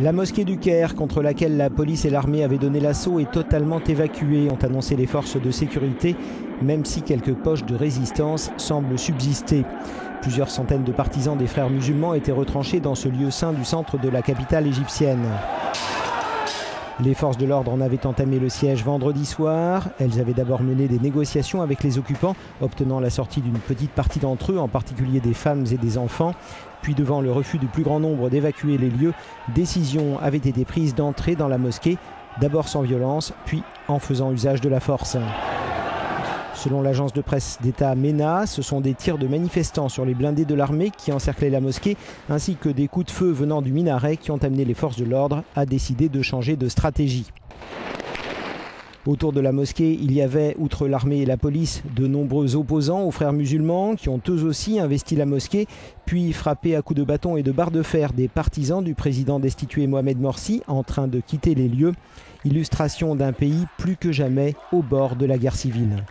La mosquée du Caire, contre laquelle la police et l'armée avaient donné l'assaut, est totalement évacuée, ont annoncé les forces de sécurité, même si quelques poches de résistance semblent subsister. Plusieurs centaines de partisans des frères musulmans étaient retranchés dans ce lieu saint du centre de la capitale égyptienne. Les forces de l'ordre en avaient entamé le siège vendredi soir. Elles avaient d'abord mené des négociations avec les occupants, obtenant la sortie d'une petite partie d'entre eux, en particulier des femmes et des enfants. Puis devant le refus du plus grand nombre d'évacuer les lieux, décision avait été prise d'entrer dans la mosquée, d'abord sans violence, puis en faisant usage de la force. Selon l'agence de presse d'État MENA, ce sont des tirs de manifestants sur les blindés de l'armée qui encerclaient la mosquée, ainsi que des coups de feu venant du minaret qui ont amené les forces de l'ordre à décider de changer de stratégie. Autour de la mosquée, il y avait, outre l'armée et la police, de nombreux opposants aux frères musulmans qui ont eux aussi investi la mosquée, puis frappé à coups de bâton et de barres de fer des partisans du président destitué Mohamed Morsi en train de quitter les lieux. Illustration d'un pays plus que jamais au bord de la guerre civile.